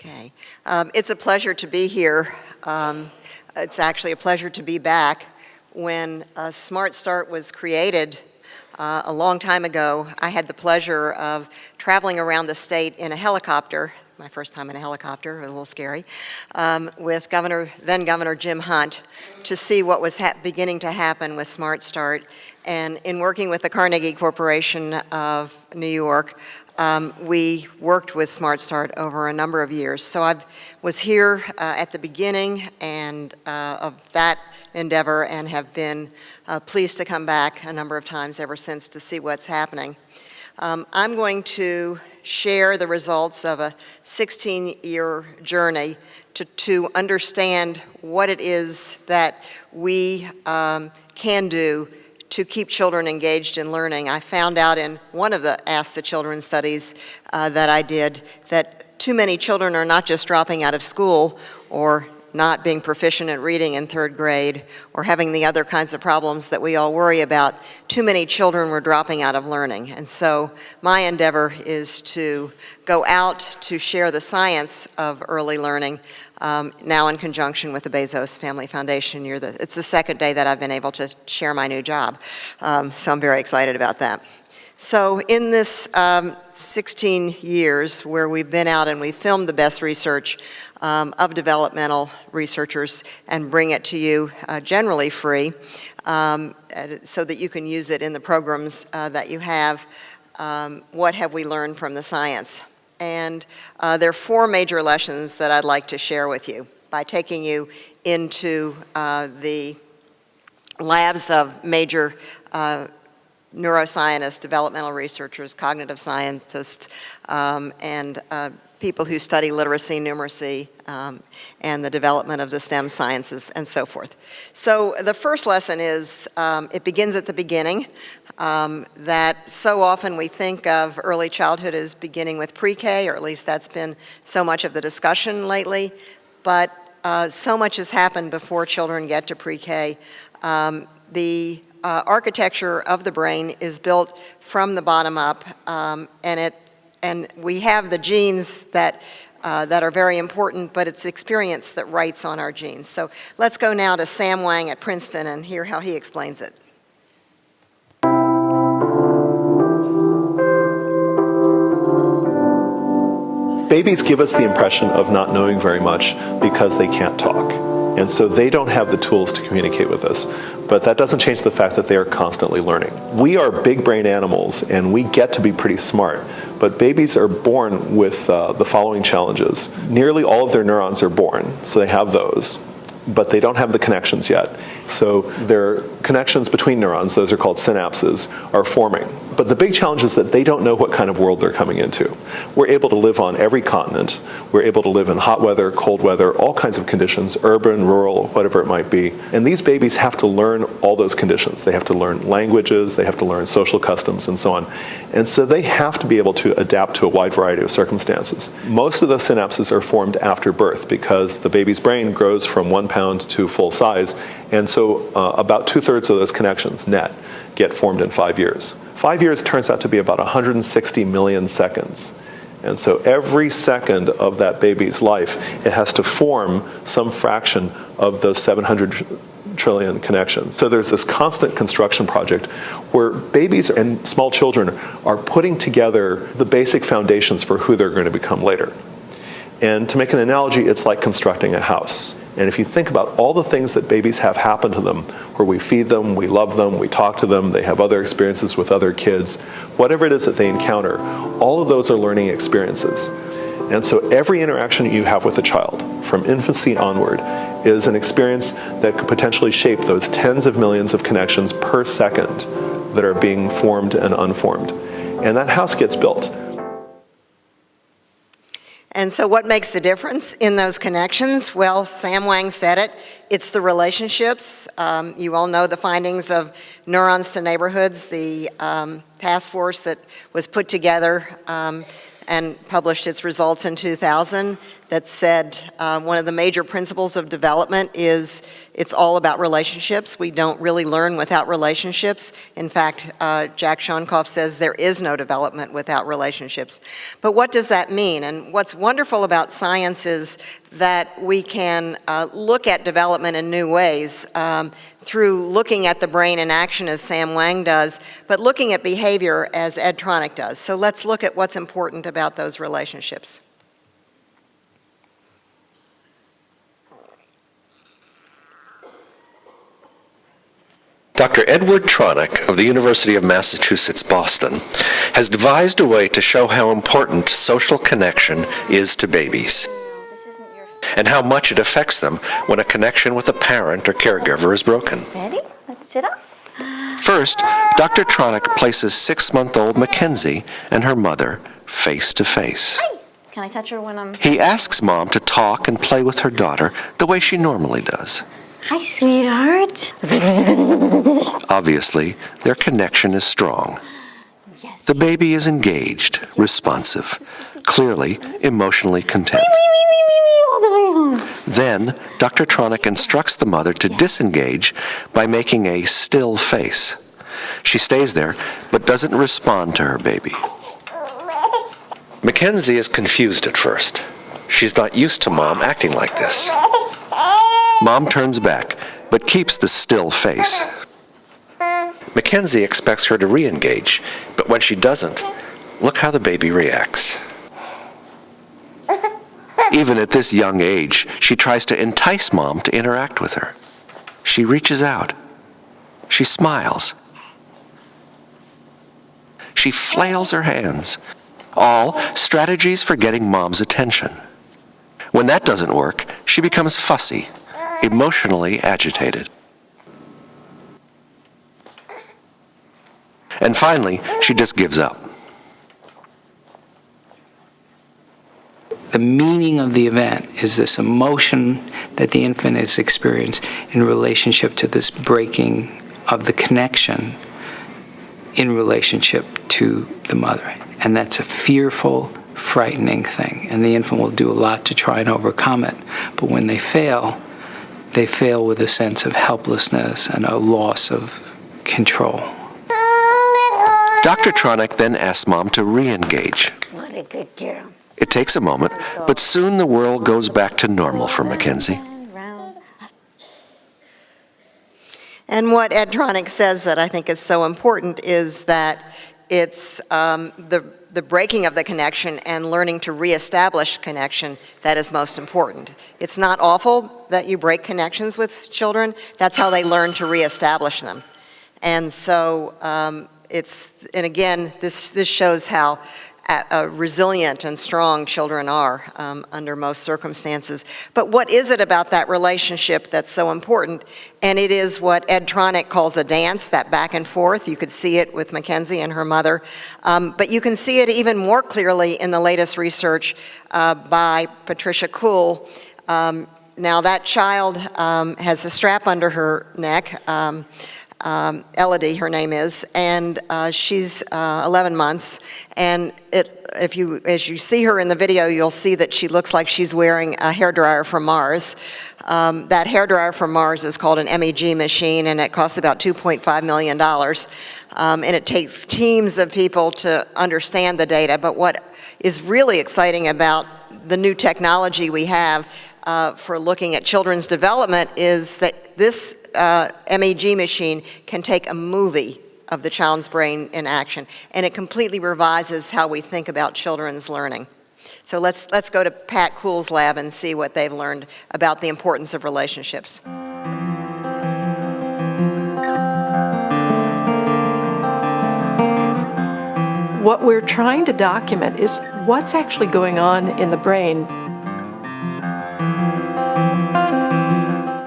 Okay. It's a pleasure to be here. It's actually a pleasure to be back. When Smart Start was created a long time ago, I had the pleasure of traveling around the state in a helicopter, my first time in a helicopter, it was a little scary, with then Governor Jim Hunt to see what was beginning to happen with Smart Start. And in working with the Carnegie Corporation of New York, we worked with Smart Start over a number of years. So I was here at the beginning of that endeavor and have been pleased to come back a number of times ever since to see what's happening. I'm going to share the results of a 16-year journey to understand what it is that we can do to keep children engaged in learning. I found out in one of the Ask the Children studies that I did that too many children are not just dropping out of school or not being proficient at reading in third grade or having the other kinds of problems that we all worry about. Too many children were dropping out of learning. And so my endeavor is to go out to share the science of early learning, now in conjunction with the Bezos Family Foundation. It's the second day that I've been able to share my new job, so I'm very excited about that. So in this 16 years where we've been out and we've filmed the best research of developmental researchers and bring it to you generally free so that you can use it in the programs that you have, what have we learned from the science? And there are four major lessons that I'd like to share with you by taking you into the labs of major neuroscientists, developmental researchers, cognitive scientists, and people who study literacy, numeracy, and the development of the STEM sciences, and so forth. So the first lesson is, it begins at the beginning, that so often we think of early childhood as beginning with pre-K, or at least that's been so much of the discussion lately, but so much has happened before children get to pre-K. The architecture of the brain is built from the bottom up, and we have the genes that are very important, but it's experience that writes on our genes. So let's go now to Sam Wang at Princeton and hear how he explains it. Babies give us the impression of not knowing very much because they can't talk. And so they don't have the tools to communicate with us. But that doesn't change the fact that they are constantly learning. We are big brain animals and we get to be pretty smart. But babies are born with the following challenges. Nearly all of their neurons are born, so they have those. But they don't have the connections yet. So their connections between neurons, those are called synapses, are forming. But the big challenge is that they don't know what kind of world they're coming into. We're able to live on every continent. We're able to live in hot weather, cold weather, all kinds of conditions, urban, rural, whatever it might be. And these babies have to learn all those conditions. They have to learn languages, they have to learn social customs, and so on. And so they have to be able to adapt to a wide variety of circumstances. Most of those synapses are formed after birth because the baby's brain grows from 1 pound to full size. And so about 2/3 of those connections, net, get formed in 5 years. 5 years turns out to be about 160 million seconds. And so every second of that baby's life, it has to form some fraction of those 700 trillion connections. So there's this constant construction project where babies and small children are putting together the basic foundations for who they're going to become later. And to make an analogy, it's like constructing a house. And if you think about all the things that babies have happen to them, where we feed them, we love them, we talk to them, they have other experiences with other kids, whatever it is that they encounter, all of those are learning experiences. And so every interaction you have with a child, from infancy onward, is an experience that could potentially shape those tens of millions of connections per second that are being formed and unformed. And that house gets built. And so what makes the difference in those connections? Well, Sam Wang said it. It's the relationships. You all know the findings of Neurons to Neighborhoods, the task force that was put together and published its results in 2000. that said one of the major principles of development is it's all about relationships. We don't really learn without relationships. In fact, Jack Shonkoff says there is no development without relationships. But what does that mean? And what's wonderful about science is that we can look at development in new ways through looking at the brain in action as Sam Wang does, but looking at behavior as Ed Tronick does. So let's look at what's important about those relationships. Dr. Edward Tronick of the University of Massachusetts, Boston, has devised a way to show how important social connection is to babies and how much it affects them when a connection with a parent or caregiver is broken. Ready? Let's sit up. First, Dr. Tronick places 6-month-old Mackenzie and her mother face to face. Hi. Can I touch her when I'm... He asks Mom to talk and play with her daughter the way she normally does. Hi, sweetheart. Obviously, their connection is strong. Yes. The baby is engaged, responsive, clearly emotionally content. All the way home. Then, Dr. Tronick instructs the mother to disengage by making a still face. She stays there, but doesn't respond to her baby. Mackenzie is confused at first. She's not used to Mom acting like this. Mom turns back, but keeps the still face. Mackenzie expects her to re-engage, but when she doesn't, look how the baby reacts. Even at this young age, she tries to entice Mom to interact with her. She reaches out. She smiles. She flails her hands. All strategies for getting Mom's attention. When that doesn't work, she becomes fussy, emotionally agitated. And finally, she just gives up. The meaning of the event is this emotion that the infant is experiencing in relationship to this breaking of the connection in relationship to the mother. And that's a fearful, frightening thing. And the infant will do a lot to try and overcome it. But when they fail with a sense of helplessness and a loss of control. Dr. Tronick then asks Mom to re-engage. What a good girl. It takes a moment, but soon the world goes back to normal for Mackenzie. And what Ed Tronick says that I think is so important is that it's the breaking of the connection and learning to reestablish connection that is most important. It's not awful that you break connections with children. That's how they learn to reestablish them. And so and again, this shows how resilient and strong children are under most circumstances. But what is it about that relationship that's so important? And it is what Ed Tronick calls a dance, that back and forth. You could see it with Mackenzie and her mother. But you can see it even more clearly in the latest research by Patricia Kuhl. Now that child has a strap under her neck. Elodie, her name is, and she's 11 months. And as you see her in the video, you'll see that she looks like she's wearing a hairdryer from Mars. That hairdryer from Mars is called an MEG machine, and it costs about $2.5 million. And it takes teams of people to understand the data. But what is really exciting about the new technology we have for looking at children's development is that this MEG machine can take a movie of the child's brain in action, and it completely revises how we think about children's learning. So let's go to Pat Kuhl's lab and see what they've learned about the importance of relationships. What we're trying to document is what's actually going on in the brain.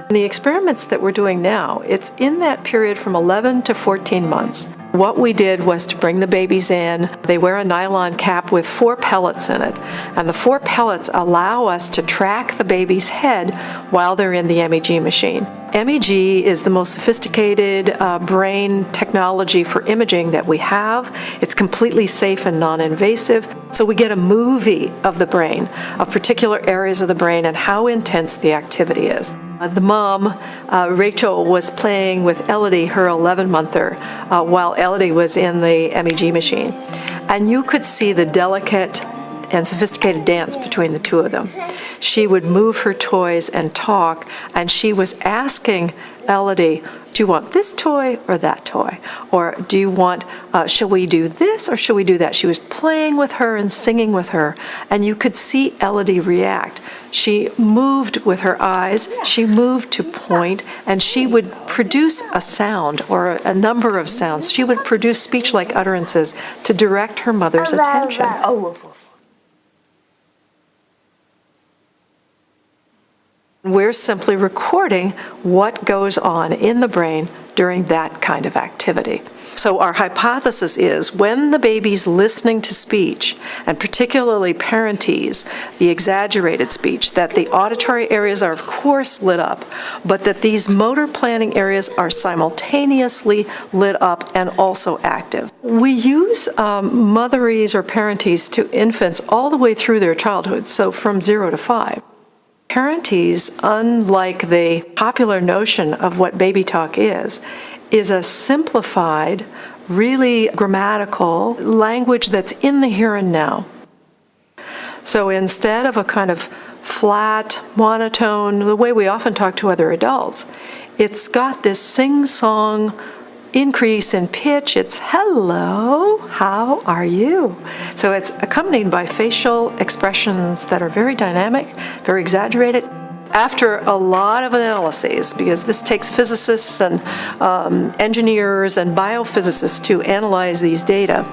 The experiments that we're doing now, it's in that period from 11 to 14 months. What we did was to bring the babies in. They wear a nylon cap with 4 pellets in it, and the 4 pellets allow us to track the baby's head while they're in the MEG machine. MEG is the most sophisticated brain technology for imaging that we have. It's completely safe and non-invasive. So we get a movie of the brain, of particular areas of the brain and how intense the activity is. The mom, Rachel, was playing with Elodie, her 11-monther, while Elodie was in the MEG machine. And you could see the delicate and sophisticated dance between the two of them. She would move her toys and talk, and she was asking Elodie, do you want this toy or that toy? Or do you want, shall we do this or shall we do that? She was playing with her and singing with her, and you could see Elodie react. She moved with her eyes, she moved to point, and she would produce a sound or a number of sounds. She would produce speech-like utterances to direct her mother's attention. We're simply recording what goes on in the brain during that kind of activity. So our hypothesis is when the baby's listening to speech, and particularly parentese, the exaggerated speech, that the auditory areas are of course lit up, but that these motor planning areas are simultaneously lit up and also active. We use motherese or parentese to infants all the way through their childhood, so from 0 to 5. Parentese, unlike the popular notion of what baby talk is a simplified, really grammatical language that's in the here and now. So instead of a kind of flat, monotone, the way we often talk to other adults, it's got this sing-song increase in pitch. It's hello, how are you? So it's accompanied by facial expressions that are very dynamic, very exaggerated. After a lot of analyses, because this takes physicists and engineers and biophysicists to analyze these data,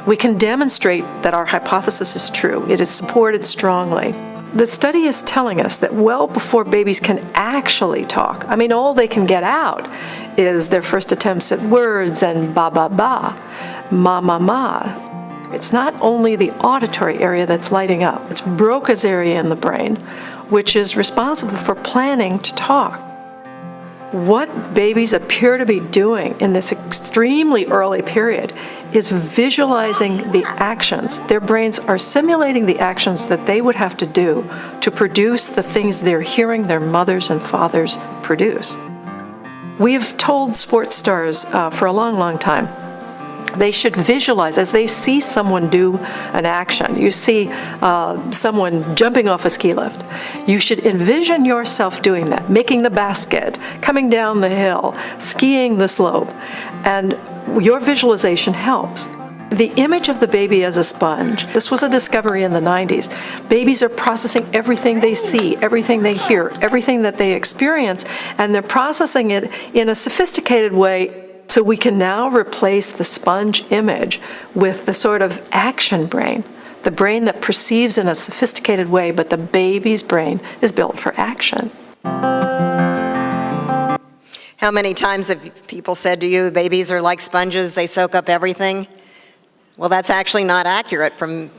we can demonstrate that our hypothesis is true. It is supported strongly. The study is telling us that well before babies can actually talk, I mean, all they can get out is their first attempts at words and ba ba ba, ma ma ma. It's not only the auditory area that's lighting up, it's Broca's area in the brain, which is responsible for planning to talk. What babies appear to be doing in this extremely early period is visualizing the actions. Their brains are simulating the actions that they would have to do to produce the things they're hearing their mothers and fathers produce. We've told sports stars for a long, long time, they should visualize as they see someone do an action. You see someone jumping off a ski lift. You should envision yourself doing that, making the basket, coming down the hill, skiing the slope, and your visualization helps. The image of the baby as a sponge. This was a discovery in the 90s. Babies are processing everything they see, everything they hear, everything that they experience, and they're processing it in a sophisticated way. So we can now replace the sponge image with the sort of action brain, the brain that perceives in a sophisticated way, but the baby's brain is built for action. How many times have people said to you, babies are like sponges, they soak up everything? Well, that's actually not accurate from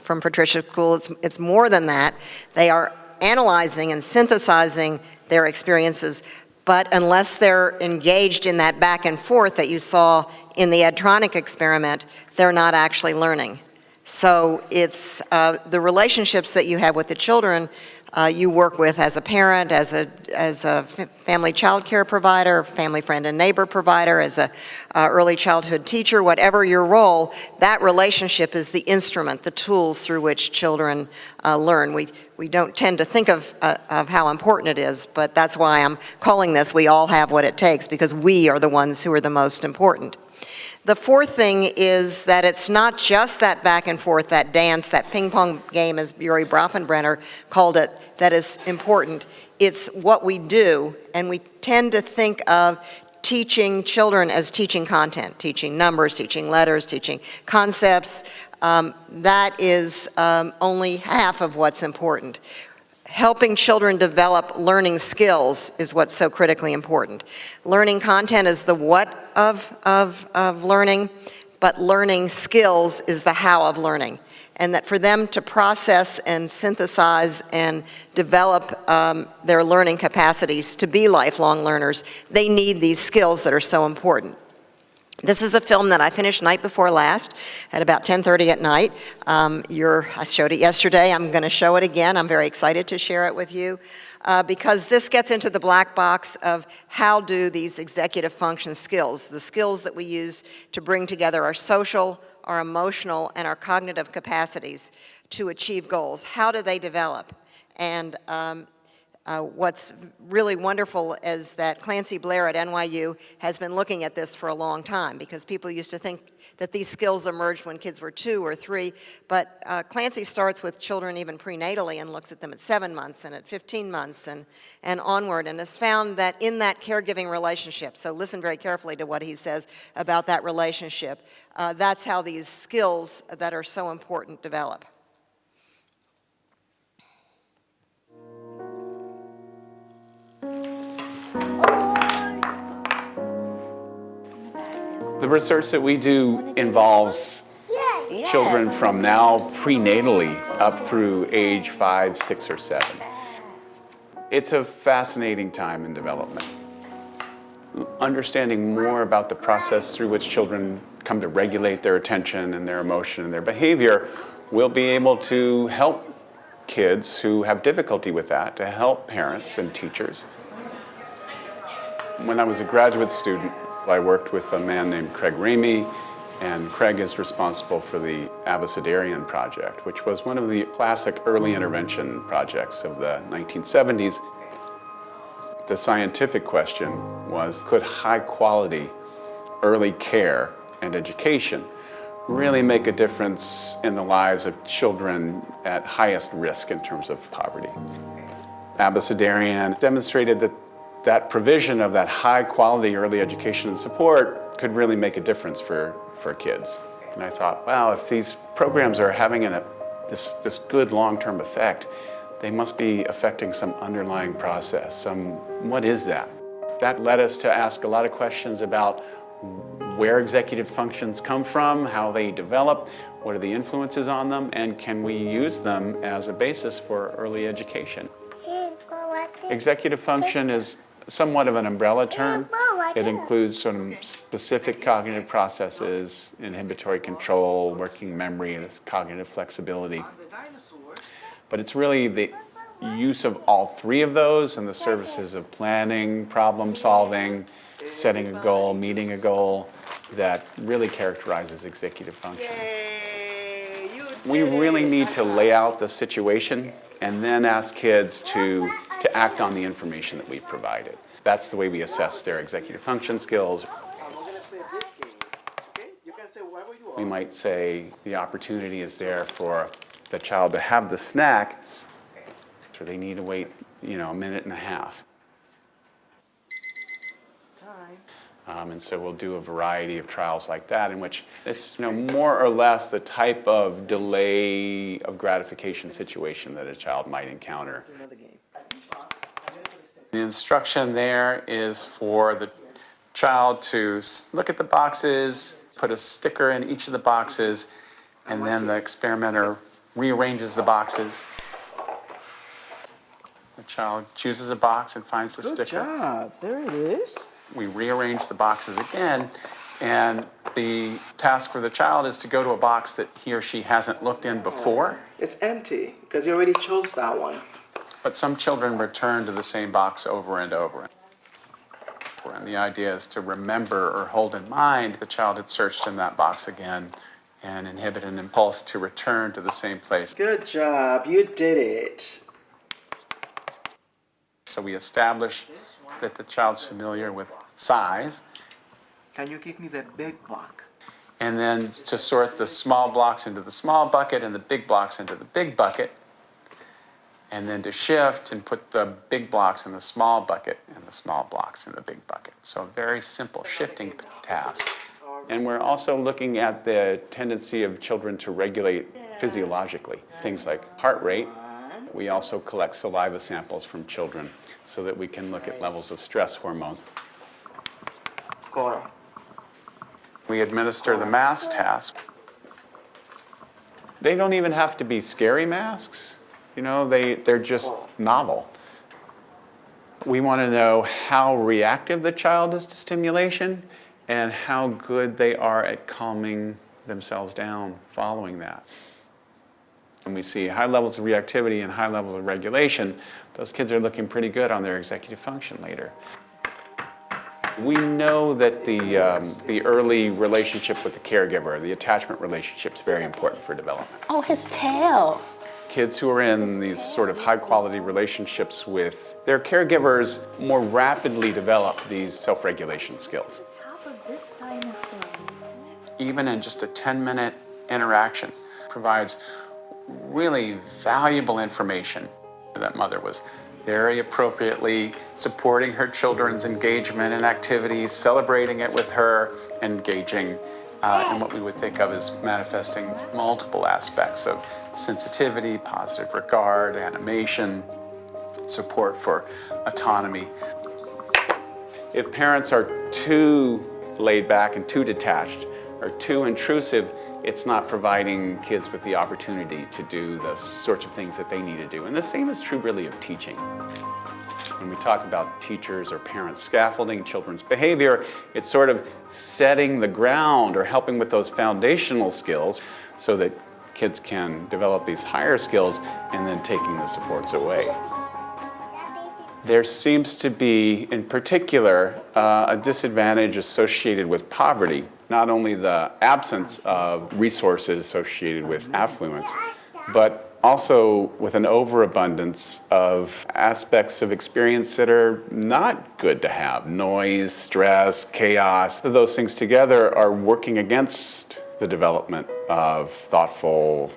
Patricia's school. It's more than that. They are analyzing and synthesizing their experiences, but unless they're engaged in that back and forth that you saw in the Edtronic experiment, they're not actually learning. So it's the relationships that you have with the children you work with as a parent, as a family child care provider, family friend and neighbor provider, as a early childhood teacher, whatever your role, that relationship is the instrument, the tools through which children learn. We don't tend to think of how important it is, but that's why I'm calling this We All Have What It Takes, because we are the ones who are the most important. The fourth thing is that it's not just that back and forth, that dance, that ping pong game, as Yuri Brofenbrenner called it, that is important. It's what we do, and we tend to think of teaching children as teaching content, teaching numbers, teaching letters, teaching concepts. That is only half of what's important. Helping children develop learning skills is what's so critically important. Learning content is the what of learning, but learning skills is the how of learning. and that for them to process and synthesize and develop their learning capacities to be lifelong learners, they need these skills that are so important. This is a film that I finished night before last at about 10:30 at night. I showed it yesterday. I'm going to show it again. I'm very excited to share it with you because this gets into the black box of how do these executive function skills, the skills that we use to bring together our social, our emotional, and our cognitive capacities to achieve goals. How do they develop? And what's really wonderful is that Clancy Blair at NYU has been looking at this for a long time, because people used to think that these skills emerged when kids were 2 or 3, but Clancy starts with children even prenatally and looks at them at 7 months and at 15 months and onward, and has found that in that caregiving relationship, so listen very carefully to what he says about that relationship, that's how these skills that are so important develop. The research that we do involves children from now prenatally up through age 5, 6, or 7. It's a fascinating time in development. Understanding more about the process through which children come to regulate their attention and their emotion and their behavior will be able to help kids who have difficulty with that, to help parents and teachers. When I was a graduate student, I worked with a man named Craig Ramey, and Craig is responsible for the Abecedarian Project, which was one of the classic early intervention projects of the 1970s. The scientific question was, could high quality early care and education really make a difference in the lives of children at highest risk in terms of poverty? Abecedarian demonstrated that provision of that high quality early education and support could really make a difference for kids. And I thought, wow, if these programs are having this good long-term effect, they must be affecting some underlying process, what is that? That led us to ask a lot of questions about where executive functions come from, how they develop, what are the influences on them, and can we use them as a basis for early education? Executive function is somewhat of an umbrella term. It includes sort of specific cognitive processes, inhibitory control, working memory, cognitive flexibility. But it's really the use of all three of those and the services of planning, problem solving, setting a goal, meeting a goal, that really characterizes executive function. We really need to lay out the situation and then ask kids to act on the information that we've provided. That's the way we assess their executive function skills. We might say the opportunity is there for the child to have the snack, so they need to wait, a minute and a half. And so we'll do a variety of trials like that in which it's more or less the type of delay of gratification situation that a child might encounter. The instruction there is for the child to look at the boxes, put a sticker in each of the boxes, and then the experimenter rearranges the boxes. The child chooses a box and finds the sticker. Good job. There it is. We rearrange the boxes again, and the task for the child is to go to a box that he or she hasn't looked in before. It's empty because you already chose that one. But some children return to the same box over and over. And the idea is to remember or hold in mind the child had searched in that box again and inhibit an impulse to return to the same place. Good job. You did it. So we establish that the child's familiar with size. Can you give me the big block? And then to sort the small blocks into the small bucket and the big blocks into the big bucket. And then to shift and put the big blocks in the small bucket and the small blocks in the big bucket. So a very simple shifting task. And we're also looking at the tendency of children to regulate physiologically. Things like heart rate. We also collect saliva samples from children so that we can look at levels of stress hormones. We administer the mass task. They don't even have to be scary masks. You know, they're just novel. We want to know how reactive the child is to stimulation and how good they are at calming themselves down following that. And we see high levels of reactivity and high levels of regulation. Those kids are looking pretty good on their executive function later. We know that the early relationship with the caregiver, the attachment relationship, is very important for development. Oh, his tail. Kids who are in these sort of high-quality relationships with their caregivers more rapidly develop these self-regulation skills. Top of this dinosaur, Even in just a 10-minute interaction provides really valuable information. That mother was very appropriately supporting her children's engagement in activities, celebrating it with her, engaging in what we would think of as manifesting multiple aspects of sensitivity, positive regard, animation, support for autonomy. If parents are too laid back and too detached or too intrusive, it's not providing kids with the opportunity to do the sorts of things that they need to do. And the same is true really of teaching. When we talk about teachers or parents scaffolding children's behavior, it's sort of setting the ground or helping with those foundational skills so that kids can develop these higher skills and then taking the supports away. There seems to be, in particular, a disadvantage associated with poverty. Not only the absence of resources associated with affluence, but also with an overabundance of aspects of experience that are not good to have. Noise, stress, chaos. Those things together are working against the development of thoughtful,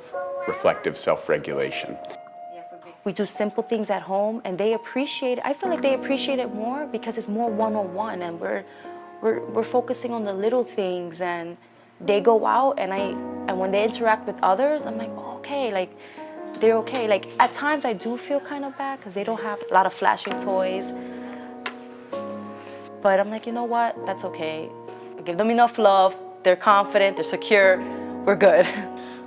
reflective self-regulation. We do simple things at home and they appreciate it. I feel like they appreciate it more because it's more one-on-one and we're focusing on the little things, and they go out and when they interact with others, I'm like, oh, okay, like they're okay. Like at times I do feel kind of bad because they don't have a lot of flashing toys. But I'm like, you know what? That's okay. I give them enough love. They're confident, they're secure, we're good.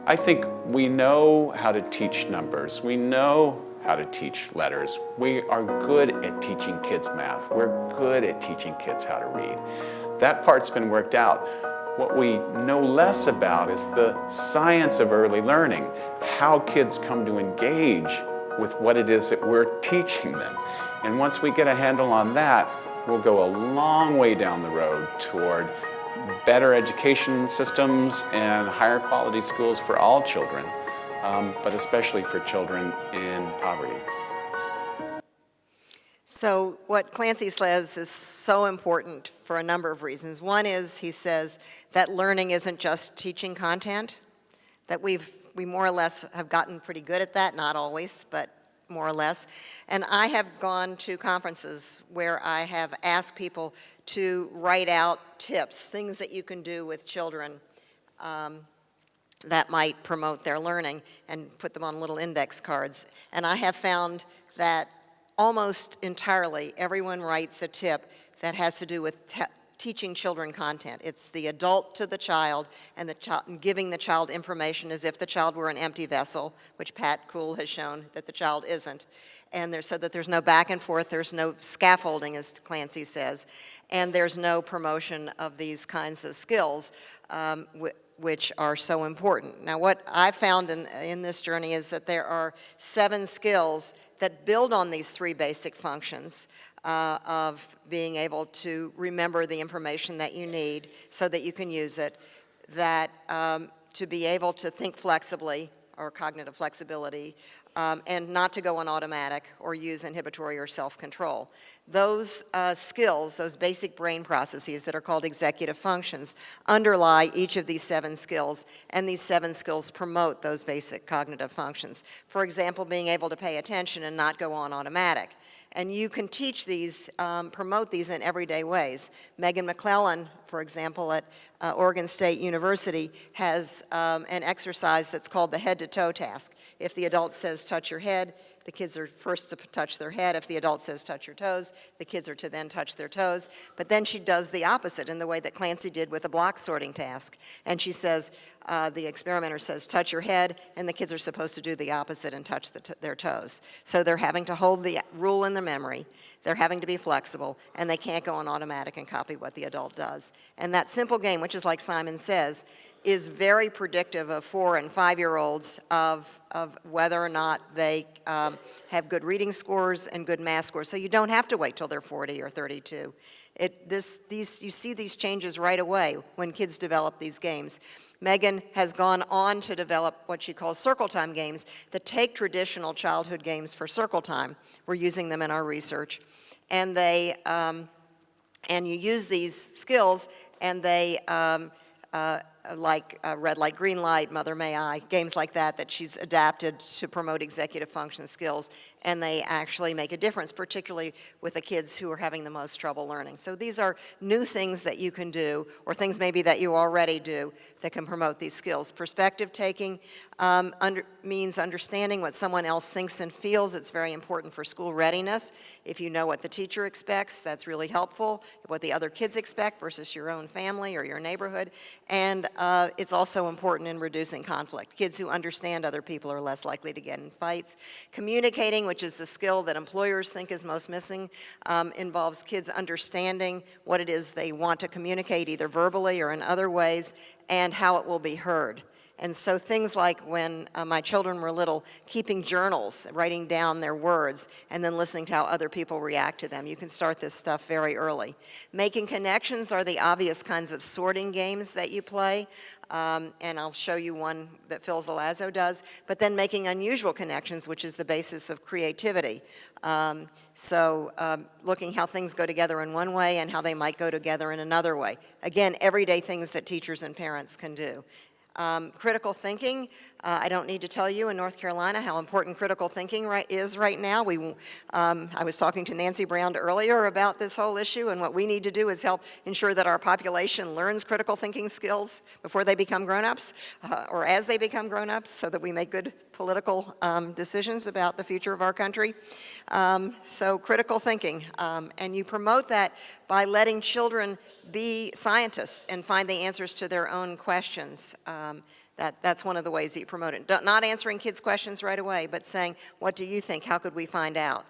I think we know how to teach numbers. We know how to teach letters. We are good at teaching kids math. We're good at teaching kids how to read. That part's been worked out. What we know less about is the science of early learning, how kids come to engage with what it is that we're teaching them. And once we get a handle on that, we'll go a long way down the road toward better education systems and higher quality schools for all children, but especially for children in poverty. So what Clancy says is so important for a number of reasons. One is, he says, that learning isn't just teaching content, that we more or less have gotten pretty good at that, not always, but more or less. And I have gone to conferences where I have asked people to write out tips, things that you can do with children that might promote their learning, and put them on little index cards. And I have found that almost entirely everyone writes a tip that has to do with teaching children content. It's the adult to the child, and giving the child information as if the child were an empty vessel, which Pat Kuhl has shown that the child isn't. And so that there's no back and forth, there's no scaffolding, as Clancy says, and there's no promotion of these kinds of skills, which are so important. Now, what I found in this journey is that there are 7 skills that build on these 3 basic functions of being able to remember the information that you need so that you can use it, that to be able to think flexibly, or cognitive flexibility, and not to go on automatic or use inhibitory or self-control. Those skills, those basic brain processes that are called executive functions, underlie each of these 7 skills, and these 7 skills promote those basic cognitive functions. For example, being able to pay attention and not go on automatic. And you can teach these, promote these in everyday ways. Megan McClellan, for example, at Oregon State University, has an exercise that's called the head-to-toe task. If the adult says, touch your head, The kids are first to touch their head. If the adult says touch your toes, the kids are to then touch their toes. But then she does the opposite in the way that Clancy did with the block sorting task. And she says, the experimenter says, touch your head, and the kids are supposed to do the opposite and touch their toes. So they're having to hold the rule in the memory, they're having to be flexible, and they can't go on automatic and copy what the adult does. And that simple game, which is like Simon says, is very predictive of 4- and 5-year-olds of whether or not they have good reading scores and good math scores. So you don't have to wait till they're 40 or 32. You see these changes right away when kids develop these games. Megan has gone on to develop what she calls circle time games that take traditional childhood games for circle time. We're using them in our research. And and you use these skills, and they, like red light, green light, mother may I, games like that she's adapted to promote executive function skills, and they actually make a difference, particularly with the kids who are having the most trouble learning. So these are new things that you can do, or things maybe that you already do, that can promote these skills. Perspective taking means understanding what someone else thinks and feels. It's very important for school readiness. If you know what the teacher expects, that's really helpful. What the other kids expect versus your own family or your neighborhood. And it's also important in reducing conflict. Kids who understand other people are less likely to get in fights. Communicating, which is the skill that employers think is most missing, involves kids understanding what it is they want to communicate, either verbally or in other ways, and how it will be heard. And so things like when my children were little, keeping journals, writing down their words, and then listening to how other people react to them. You can start this stuff very early. Making connections are the obvious kinds of sorting games that you play. And I'll show you one that Phil Zalazzo does, but then making unusual connections, which is the basis of creativity. Looking how things go together in one way and how they might go together in another way. Again, everyday things that teachers and parents can do. Critical thinking, I don't need to tell you in North Carolina how important critical thinking is right now. I was talking to Nancy Brown earlier about this whole issue, and what we need to do is help ensure that our population learns critical thinking skills before they become grown-ups, or as they become grown-ups, so that we make good political decisions about the future of our country. So critical thinking, and you promote that by letting children be scientists and find the answers to their own questions. That's one of the ways that you promote it. Not answering kids' questions right away, but saying, what do you think? How could we find out?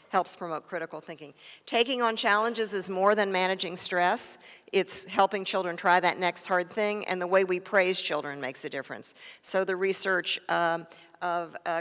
Helps promote critical thinking. Taking on challenges is more than managing stress. It's helping children try that next hard thing, and the way we praise children makes a difference. So the research of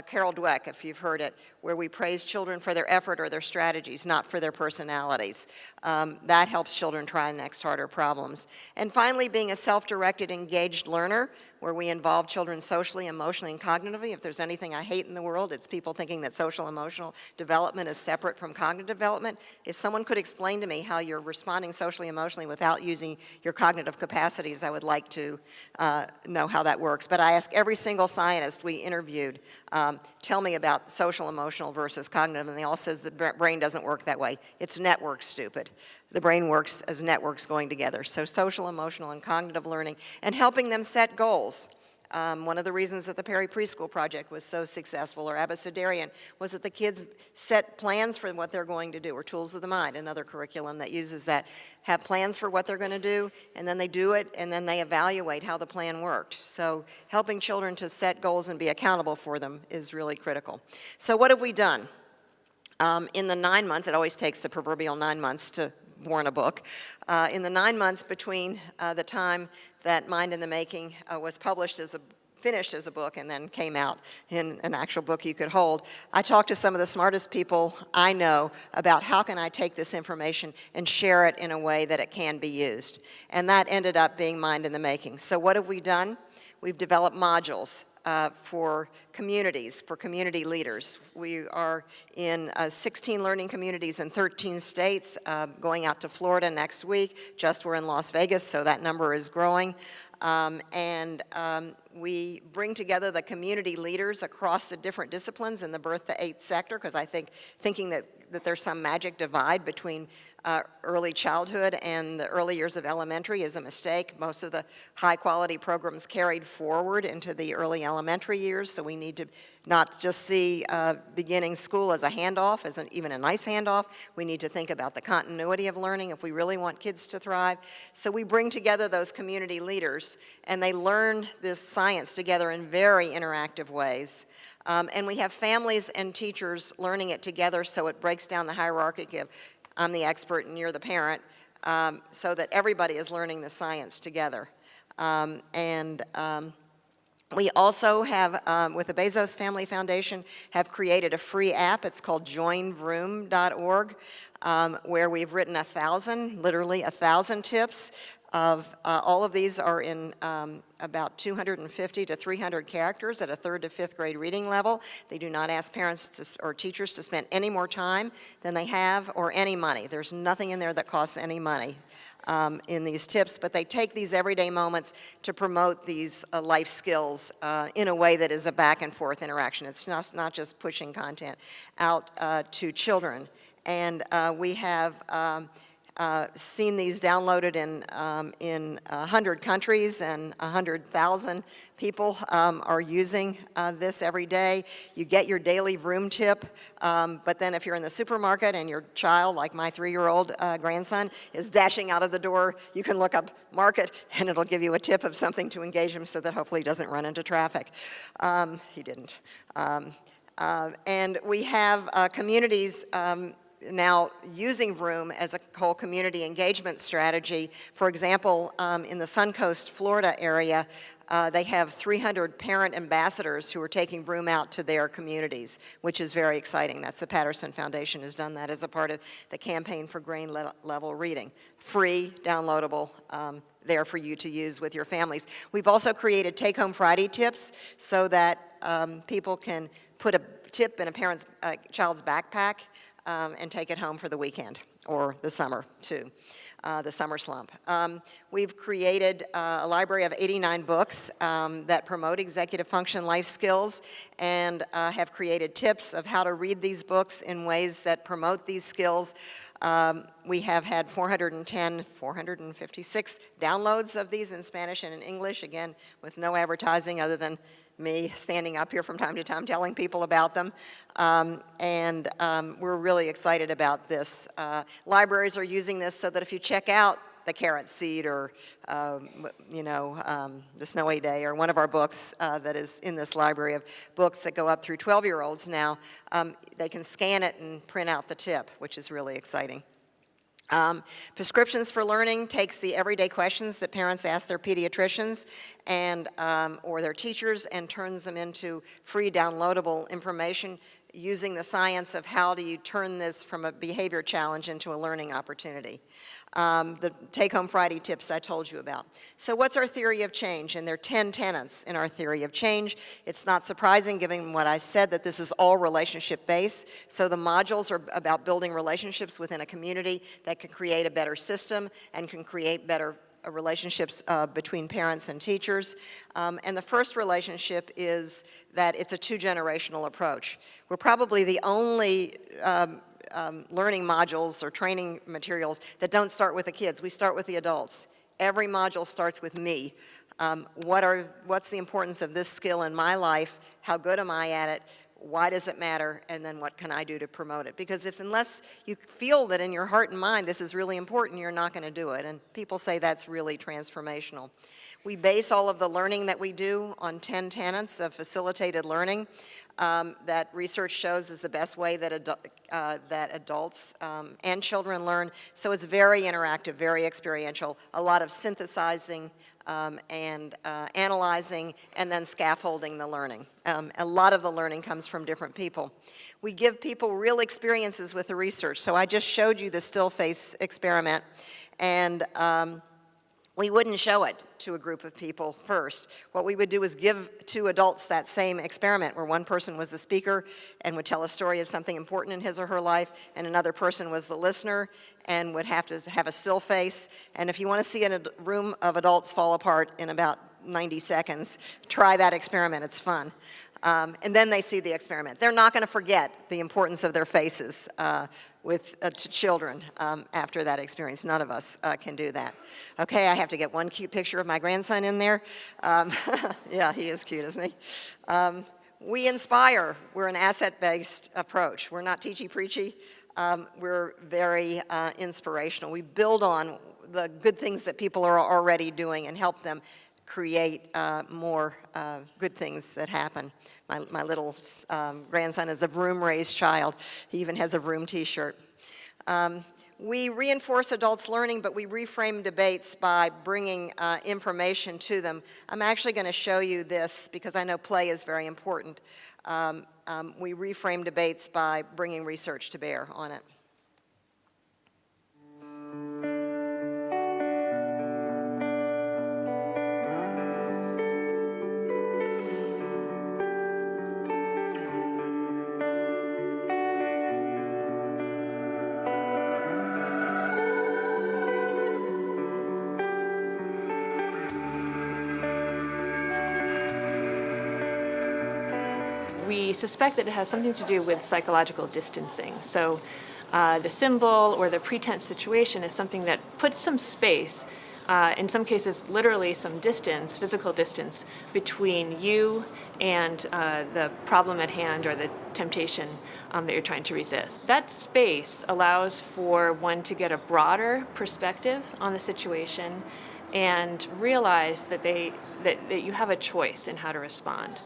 Carol Dweck, if you've heard it, where we praise children for their effort or their strategies, not for their personalities. That helps children try next harder problems. And finally, being a self-directed, engaged learner, where we involve children socially, emotionally, and cognitively. If there's anything I hate in the world, it's people thinking that social emotional development is separate from cognitive development. If someone could explain to me how you're responding socially, emotionally without using your cognitive capacities, I would like to know how that works. But I ask every single scientist we interviewed, tell me about social emotional versus cognitive, and they all says the brain doesn't work that way. It's network stupid. The brain works as networks going together. So social, emotional, and cognitive learning, and helping them set goals. One of the reasons that the Perry Preschool Project was so successful, or Abecedarian, was that the kids set plans for what they're going to do, or Tools of the Mind, another curriculum that uses that, have plans for what they're going to do, and then they do it, and then they evaluate how the plan worked. So helping children to set goals and be accountable for them is really critical. So what have we done? In the 9 months, it always takes the proverbial 9 months to born a book. In the 9 months between the time that Mind in the Making was finished as a book and then came out in an actual book you could hold, I talked to some of the smartest people I know about how can I take this information and share it in a way that it can be used. And that ended up being Mind in the Making. So what have we done? We've developed modules for communities, for community leaders. We are in 16 learning communities in 13 states, going out to Florida next week. Just we're in Las Vegas, so that number is growing. We bring together the community leaders across the different disciplines in the birth to 8 sector, because I think thinking that there's some magic divide between early childhood and the early years of elementary is a mistake. Most of the high-quality programs carried forward into the early elementary years, so we need to not just see beginning school as a handoff, as even a nice handoff. We need to think about the continuity of learning if we really want kids to thrive. So we bring together those community leaders, and they learn this science together in very interactive ways. And we have families and teachers learning it together, so it breaks down the hierarchy of I'm the expert and you're the parent, so that everybody is learning the science together. We also have, with the Bezos Family Foundation, have created a free app. It's called joinvroom.org, where we've written 1,000, literally 1,000 tips. All of these are in about 250 to 300 characters at a 3rd to 5th grade reading level. They do not ask parents or teachers to spend any more time than they have or any money. There's nothing in there that costs any money in these tips, but they take these everyday moments to promote these life skills in a way that is a back and forth interaction. It's not just pushing content out to children. And we have seen these downloaded in 100 countries, and 100,000 people are using this every day. You get your daily vroom tip, but then if you're in the supermarket and your child, like my 3-year-old grandson, is dashing out of the door, you can look up market and it'll give you a tip of something to engage him so that hopefully he doesn't run into traffic. He didn't. And we have communities now using Vroom as a whole community engagement strategy. For example, in the Suncoast, Florida area, they have 300 parent ambassadors who are taking Vroom out to their communities, which is very exciting. That's the Patterson Foundation has done that as a part of the campaign for grade level reading. Free, downloadable, there for you to use with your families. We've also created Take-Home Friday tips so that people can put a tip in a parent's child's backpack and take it home for the weekend or the summer too, the summer slump. We've created a library of 89 books that promote executive function life skills, and have created tips of how to read these books in ways that promote these skills. We have had 456 downloads of these in Spanish and in English, again, with no advertising other than me standing up here from time to time telling people about them. We're really excited about this. Libraries are using this so that if you check out The Carrot Seed or, The Snowy Day, or one of our books that is in this library of books that go up through 12-year-olds now, they can scan it and print out the tip, which is really exciting. Prescriptions for Learning takes the everyday questions that parents ask their pediatricians and or their teachers and turns them into free downloadable information using the science of how do you turn this from a behavior challenge into a learning opportunity. The Take-Home Friday tips I told you about. So what's our theory of change? And there are 10 tenets in our theory of change. It's not surprising, given what I said, that this is all relationship-based. So the modules are about building relationships within a community that can create a better system and can create better relationships between parents and teachers. And the first relationship is that it's a 2-generational approach. We're probably the only learning modules or training materials that don't start with the kids. We start with the adults. Every module starts with me. What's the importance of this skill in my life? How good am I at it? Why does it matter? And then what can I do to promote it? Because unless you feel that in your heart and mind this is really important, you're not going to do it. And people say that's really transformational. We base all of the learning that we do on 10 tenets of facilitated learning that research shows is the best way that adults and children learn. So it's very interactive, very experiential, a lot of synthesizing and analyzing, and then scaffolding the learning. A lot of the learning comes from different people. We give people real experiences with the research. So I just showed you the still face experiment, and we wouldn't show it to a group of people first. What we would do is give 2 adults that same experiment where one person was the speaker and would tell a story of something important in his or her life, and another person was the listener and would have to have a still face. And if you want to see a room of adults fall apart in about 90 seconds. Try that experiment, it's fun. And then they see the experiment. They're not going to forget the importance of their faces to children after that experience. None of us can do that. Okay, I have to get one cute picture of my grandson in there. Yeah, he is cute, isn't he? We inspire. We're an asset-based approach. We're not teachy-preachy. We're very inspirational. We build on the good things that people are already doing and help them create more good things that happen. My little grandson is a vroom-raised child. He even has a vroom t-shirt. We reinforce adults' learning, but we reframe debates by bringing information to them. I'm actually going to show you this because I know play is very important. We reframe debates by bringing research to bear on it. We suspect that it has something to do with psychological distancing. So the symbol or the pretense situation is something that puts some space, in some cases literally some distance, physical distance, between you and the problem at hand or the temptation that you're trying to resist. That space allows for one to get a broader perspective on the situation and realize that that you have a choice in how to respond.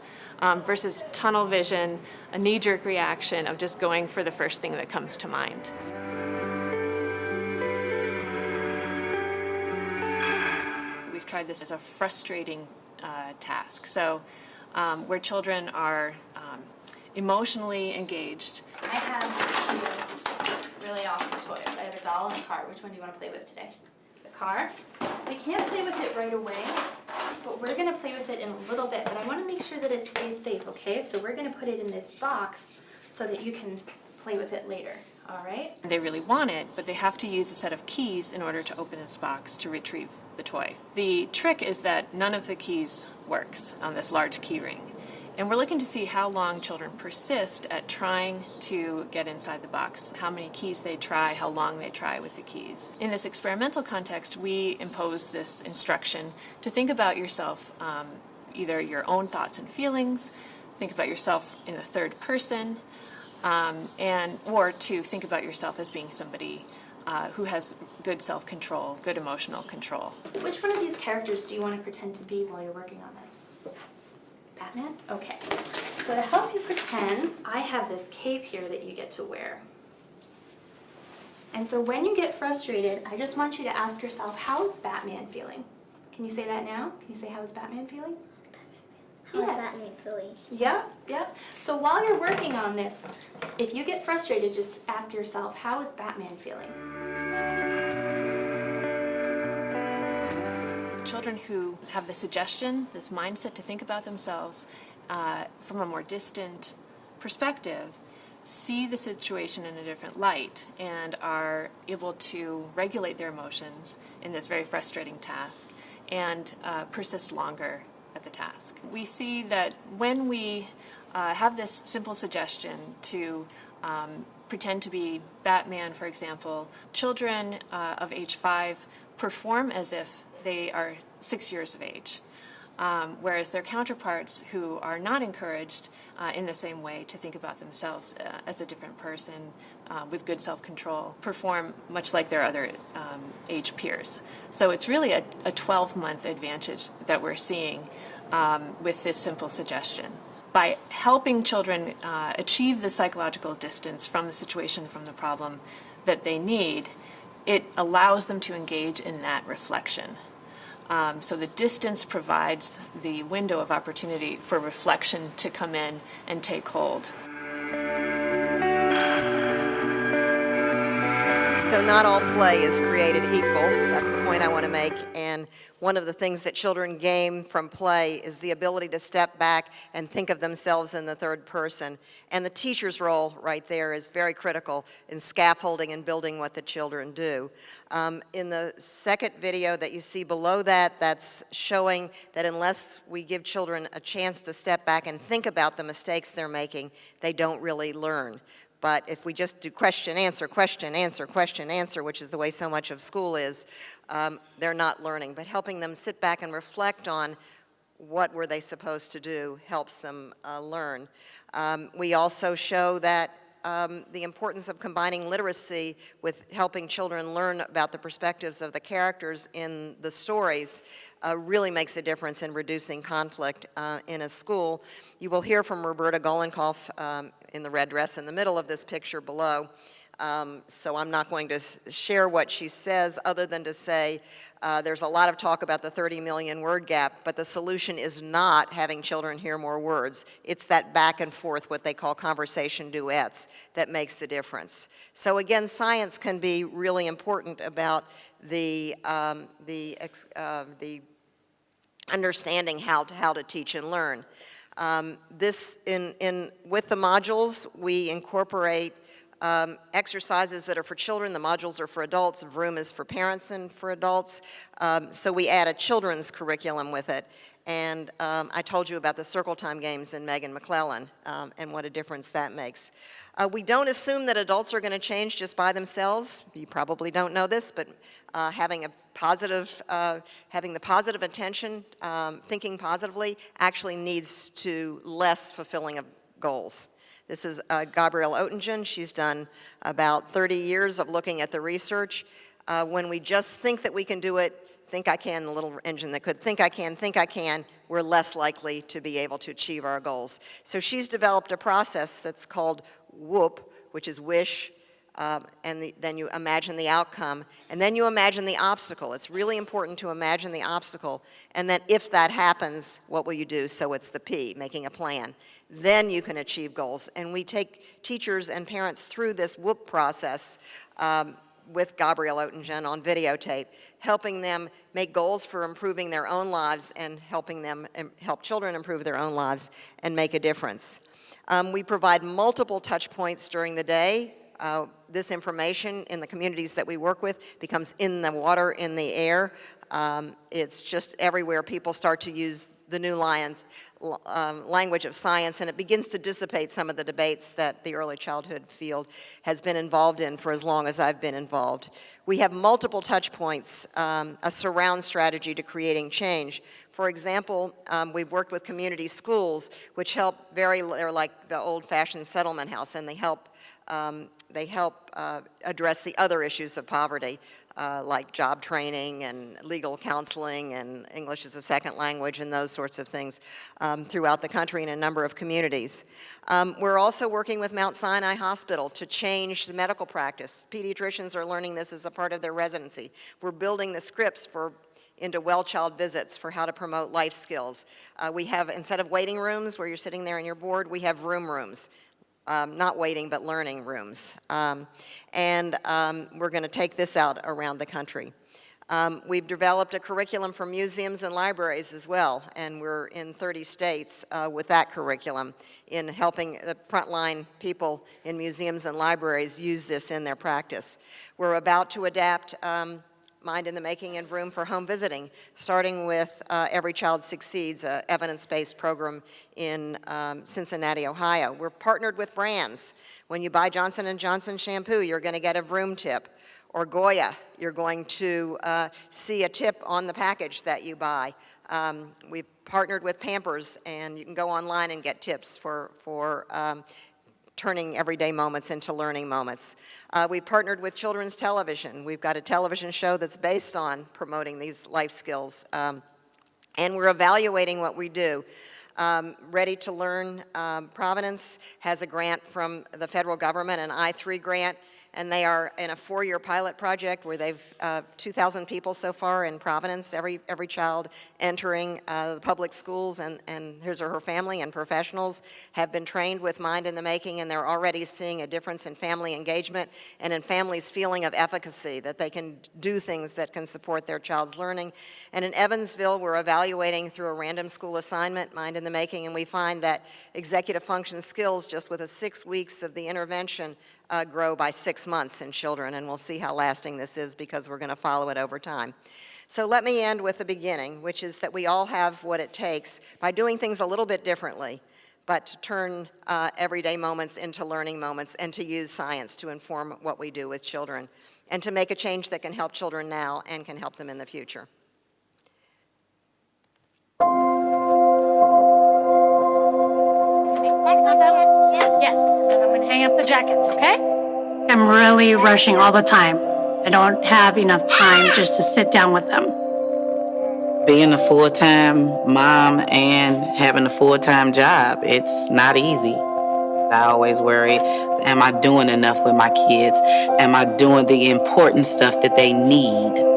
Versus tunnel vision, a knee-jerk reaction of just going for the first thing that comes to mind. We've tried this as a frustrating task. So where children are emotionally engaged. I have two really awesome toys. I have a doll and a car. Which one do you want to play with today? The car. We can't play with it right away, but we're going to play with it in a little bit. But I want to make sure that it stays safe, okay? So we're going to put it in this box so that you can play with it later, all right? They really want it, but they have to use a set of keys in order to open this box to retrieve the toy. The trick is that none of the keys works on this large key ring. And we're looking to see how long children persist at trying to get inside the box, how many keys they try, how long they try with the keys. In this experimental context, we impose this instruction to think about yourself, either your own thoughts and feelings, think about yourself in the third person, or to think about yourself as being somebody who has good self-control, good emotional control. Which one of these characters do you want to pretend to be while you're working on this? Batman? Okay. So to help you pretend, I have this cape here that you get to wear. And so when you get frustrated, I just want you to ask yourself, how is Batman feeling? Can you say that now? Can you say, how is Batman feeling? How is Batman feeling? Yep. So while you're working on this, if you get frustrated, just ask yourself, how is Batman feeling? Children who have the suggestion, this mindset to think about themselves from a more distant perspective, see the situation in a different light and are able to regulate their emotions in this very frustrating task and persist longer at the task. We see that when we have this simple suggestion to pretend to be Batman, for example, children of age 5 perform as if they are 6 years of age, whereas their counterparts who are not encouraged in the same way to think about themselves as a different person with good self-control perform much like their other age peers. So it's really a 12-month advantage that we're seeing with this simple suggestion. By helping children achieve the psychological distance from the situation, from the problem that they need, it allows them to engage in that reflection. So the distance provides the window of opportunity for reflection to come in and take hold. So So not all play is created equal. That's the point I want to make. And one of the things that children gain from play is the ability to step back and think of themselves in the third person. And the teacher's role right there is very critical in scaffolding and building what the children do. In the second video that you see below that, that's showing that unless we give children a chance to step back and think about the mistakes they're making, they don't really learn. But if we just do question, answer, question, answer, question, answer, which is the way so much of school is, they're not learning. But helping them sit back and reflect on what were they supposed to do helps them learn. We also show that the importance of combining literacy with helping children learn about the perspectives of the characters in the stories really makes a difference in reducing conflict in a school. You will hear from Roberta Golenkoff in the red dress in the middle of this picture below. So I'm not going to share what she says other than to say there's a lot of talk about the 30 million word gap, but the solution is not having children hear more words. It's that back and forth, what they call conversation duets, that makes the difference. So again, science can be really important about the understanding how to teach and learn. With the modules, we incorporate exercises that are for children. The modules are for adults. Vroom is for parents and for adults. So we add a children's curriculum with it. And I told you about the circle time games in Megan McClellan and what a difference that makes. We don't assume that adults are going to change just by themselves. You probably don't know this, but having the positive attention, thinking positively, actually leads to less fulfilling of goals. This is Gabrielle Oettingen. She's done about 30 years of looking at the research. When we just think that we can do it, think I can, the little engine that could think I can, we're less likely to be able to achieve our goals. So she's developed a process that's called WHOOP, which is wish, and then you imagine the outcome, and then you imagine the obstacle. It's really important to imagine the obstacle, and then if that happens, what will you do? So it's the P, making a plan. Then you can achieve goals. And we take teachers and parents through this WHOOP process with Gabrielle Oettingen on videotape, helping them make goals for improving their own lives and helping them help children improve their own lives and make a difference. We provide multiple touch points during the day. This information in the communities that we work with becomes in the water, in the air. It's just everywhere people start to use the new language of science, and it begins to dissipate some of the debates that the early childhood field has been involved in for as long as I've been involved. We have multiple touch points, a surround strategy to creating change. For example, we've worked with community schools, which help they're like the old-fashioned settlement house, and they help address the other issues of poverty, like job training and legal counseling and English as a second language and those sorts of things throughout the country in a number of communities. We're also working with Mount Sinai Hospital to change the medical practice. Pediatricians are learning this as a part of their residency. We're building the scripts into well-child visits for how to promote life skills. We have, instead of waiting rooms where you're sitting there and you're bored, we have rooms. Not waiting, but learning rooms. We're going to take this out around the country. We've developed a curriculum for museums and libraries as well, and we're in 30 states with that curriculum in helping the frontline people in museums and libraries use this in their practice. We're about to adapt Mind in the Making and Room for home visiting, starting with Every Child Succeeds, an evidence-based program in Cincinnati, Ohio. We're partnered with brands. When you buy Johnson & Johnson shampoo, you're going to get a Vroom tip. Or Goya, you're going to see a tip on the package that you buy. We've partnered with Pampers, and you can go online and get tips for turning everyday moments into learning moments. We partnered with Children's Television. We've got a television show that's based on promoting these life skills. And we're evaluating what we do. Ready to Learn Providence has a grant from the federal government, an I3 grant, and they are in a 4-year pilot project where they've 2,000 people so far in Providence, every child entering the public schools, and his or her family and professionals have been trained with Mind in the Making, and they're already seeing a difference in family engagement and in families' feeling of efficacy, that they can do things that can support their child's learning. And in Evansville, we're evaluating through a random school assignment, Mind in the Making, and we find that executive function skills, just with 6 weeks of the intervention, grow by 6 months in children, and we'll see how lasting this is because we're going to follow it over time. So let me end with the beginning, which is that we all have what it takes by doing things a little bit differently, but to turn everyday moments into learning moments and to use science to inform what we do with children and to make a change that can help children now and can help them in the future. Yes, and I'm gonna hang up the jackets, okay? I'm really rushing all the time. I don't have enough time just to sit down with them. Being a full-time mom and having a full-time job, it's not easy. I always worry, am I doing enough with my kids? Am I doing the important stuff that they need?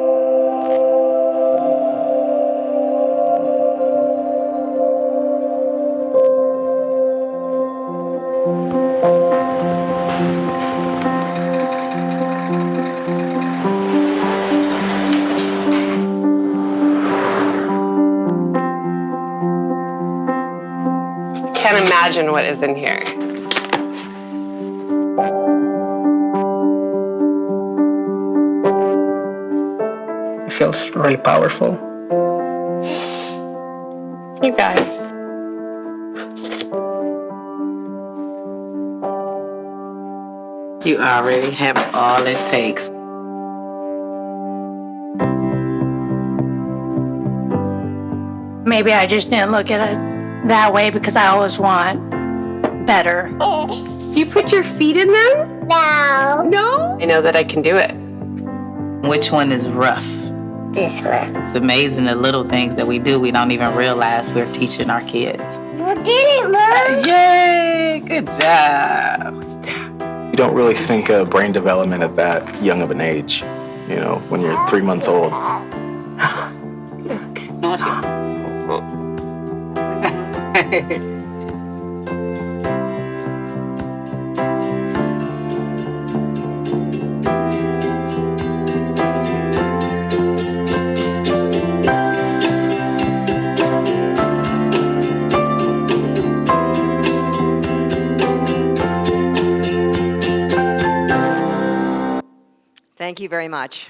Can't imagine what is in here. It feels really powerful. You guys. You already have all it takes. Maybe I just didn't look at it that way because I always want better. You put your feet in them? No. No? I know that I can do it. Which one is rough? This one. It's amazing the little things that we do. We don't even realize we're teaching our kids. You did it, Mom. Yay! Good job. You don't really think of brain development at that young of an age, you know, when you're 3 months old. Thank you very much.